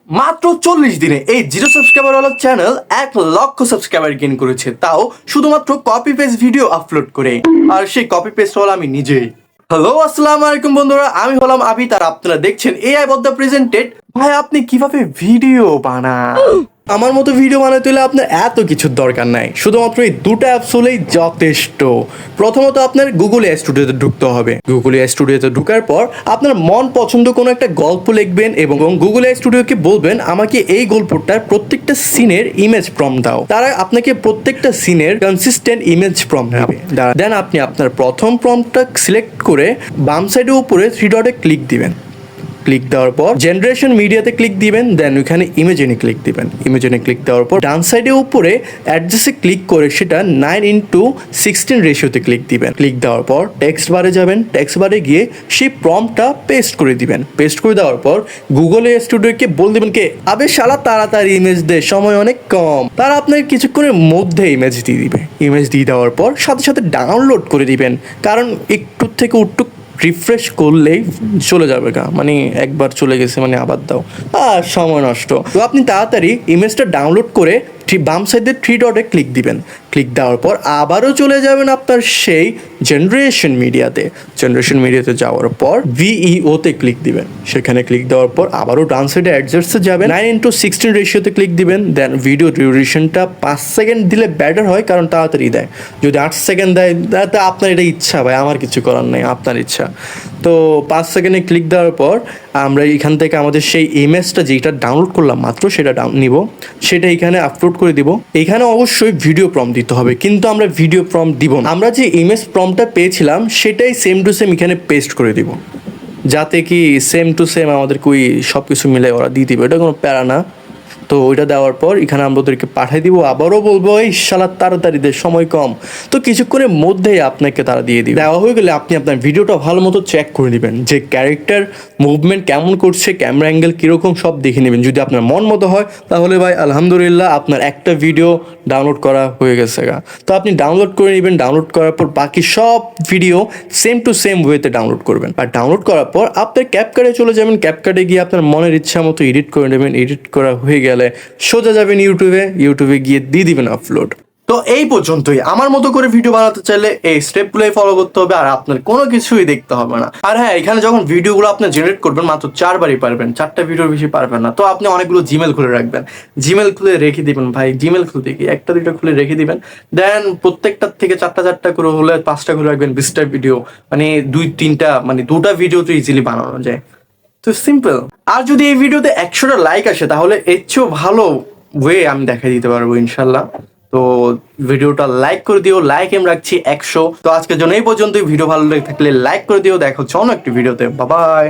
মাত্র 40 দিনে এই 0 সাবস্ক্রাইবার ওয়ালা চ্যানেল 1 লক্ষ সাবস্ক্রাইবার গেইন করেছে, তাও শুধুমাত্র কপি পেস্ট ভিডিও আপলোড করে। আর সেই কপি পেস্ট হল আমি নিজেই। হ্যালো, আসসালামু আলাইকুম বন্ধুরা, আমি হলাম আবিদ আর আপনারা দেখছেন এআই বদ্দা প্রেজেন্টেড। ভাই, আপনি কিভাবে ভিডিও বানান? আমার মতো ভিডিও বানাতে হলে আপনার এত কিছুর দরকার নাই, শুধুমাত্র এই দুটো অ্যাপস হলেই যথেষ্ট। প্রথমত আপনার গুগল এআই স্টুডিওতে ঢুকতে হবে। গুগল এআই স্টুডিওতে ঢোকার পর আপনার মন পছন্দ কোনো একটা গল্প লিখবেন এবং গুগল এআই স্টুডিওকে বলবেন আমাকে এই গল্পটার প্রত্যেকটা সিনের ইমেজ প্রম্পট দাও। তারা আপনাকে প্রত্যেকটা সিনের কনসিস্টেন্ট ইমেজ প্রম্পট দেবে। দেন আপনি আপনার প্রথম প্রম্পটটা সিলেক্ট করে বাম সাইডের উপরে 3 ডটে ক্লিক দিবেন। ক্লিক দেওয়ার পর জেনারেশন মিডিয়াতে ক্লিক দিবেন, দেন ওইখানে ইমেজেনে ক্লিক দিবেন। ইমেজেনে ক্লিক দেওয়ার পর ডান সাইডে উপরে অ্যাডজাস্টে ক্লিক করে সেটা 9:16 রেশিওতে ক্লিক দিবেন। ক্লিক দেওয়ার পর টেক্সট বারে যাবেন, টেক্সট বারে গিয়ে সেই প্রম্পটটা পেস্ট করে দিবেন। পেস্ট করে দেওয়ার পর গুগল এআই স্টুডিওকে বল দিবেন কে আবে শালা তাড়াতাড়ি ইমেজ দে, সময় অনেক কম। তারা আপনাকে কিছুক্ষণের মধ্যে ইমেজ দিয়ে দিবে। ইমেজ দিয়ে দেওয়ার পর সাথে সাথে ডাউনলোড করে দিবেন, কারণ একটু থেকে উঠটু রিফ্রেশ করলেই চলে যাবে গা, মানে একবার চলে গেছে মানে আবার দাও, আর সময় নষ্ট। তো আপনি তাড়াতাড়ি ইমেজটা ডাউনলোড করে বাম সাইডে 3 ডটে ক্লিক দিবেন। ক্লিক দেওয়ার পর আবারও চলে যাবেন আপনার সেই জেনারেশন মিডিয়াতে। জেনারেশন মিডিয়াতে যাওয়ার পর ভিইওতে ক্লিক দিবেন। সেখানে ক্লিক দেওয়ার পর আবারও ডান সাইডে অ্যাডজাস্টে যাবেন, 9:16 রেশিওতে ক্লিক দিবেন। দেন ভিডিও ডিউরেশনটা 5 সেকেন্ড দিলে বেটার হয়, কারণ তাড়াতাড়ি দেয়। যদি 8 সেকেন্ড দেয় তাতে আপনার এটা ইচ্ছা, ভাই আমার কিছু করার নেই, আপনার ইচ্ছা। তো 5 সেকেন্ডে ক্লিক দেওয়ার পর আমরা এখান থেকে আমাদের সেই ইমেজটা যেটা ডাউনলোড করলাম মাত্র সেটা নিব, সেটা এখানে আপলোড করে দিব। এখানে অবশ্যই ভিডিও প্রম্পট দিতে হবে, কিন্তু আমরা ভিডিও প্রম্পট দিব না। আমরা যে ইমেজ প্রম্পটটা পেয়েছিলাম সেটাই সেম টু সেম এখানে পেস্ট করে দিব, যাতে কি সেম টু সেম আমাদেরকে ওই সব কিছু মিলে ওরা দিয়ে দিবে, এটা কোনো প্যারা না। তো ওইটা দেওয়ার পর এখানে আমরা ওদেরকে পাঠিয়ে দিব। আবারও বলবো এই শালা তাড়াতাড়ি দে, সময় কম। তো কিছুক্ষণের মধ্যেই আপনাকে তারা দিয়ে দিবে। দেওয়া হয়ে গেলে আপনি আপনার ভিডিওটা ভালো মতো চেক করে নেবেন, যে ক্যারেক্টার মুভমেন্ট কেমন করছে, ক্যামেরা অ্যাঙ্গেল কীরকম, সব দেখে নেবেন। যদি আপনার মন মতো হয় তাহলে ভাই আলহামদুলিল্লাহ আপনার একটা ভিডিও ডাউনলোড করা হয়ে গেছে গা। তো আপনি ডাউনলোড করে নেবেন। ডাউনলোড করার পর বাকি সব ভিডিও সেম টু সেম ওয়েতে ডাউনলোড করবেন। আর ডাউনলোড করার পর আপনার ক্যাপকাটে চলে যাবেন। ক্যাপকাটে গিয়ে আপনার মনের ইচ্ছা মতো এডিট করে নেবেন। এডিট করা হয়ে গেলে সোজা যাবেন ইউটিউবে গিয়ে দিয়ে দিবেন আপলোড। তো এই পর্যন্তই। আমার মতো করে ভিডিও বানাতে চাইলে এই স্টেপগুলোই ফলো করতে হবে, আর আপনার কোনো কিছুই দেখতে হবে না। আর হ্যাঁ, এখানে যখন ভিডিওগুলো আপনি জেনারেট করবেন মাত্র 4বারই পারবেন, 4টা ভিডিওর বেশি পারবেন না। তো আপনি অনেকগুলো জিমেল খুলে রাখবেন, জিমেল খুলে রেখে দিবেন। ভাই জিমেল খুলতে কি 1টা 2টা খুলে রেখে দিবেন। দেন প্রত্যেকটার থেকে 4টা করে হলে 5টা করে রাখবেন, 20টা ভিডিও, মানে 2-3টা, মানে 2টা ভিডিও তো ইজিলি বানানো যায়। তো সিম্পল। আর যদি এই ভিডিওতে 100টা লাইক আসে তাহলে এর চেয়েও ভালো ওয়ে আমি দেখাই দিতে পারবো ইনশাল্লাহ। তো ভিডিওটা লাইক করে দিও, লাইক এম রাখছি 100। তো আজকের জন্য এই পর্যন্তই। ভিডিও ভালো লেগে থাকলে লাইক করে দিও। দেখা হচ্ছে অন্য একটি ভিডিওতে। Bye bye.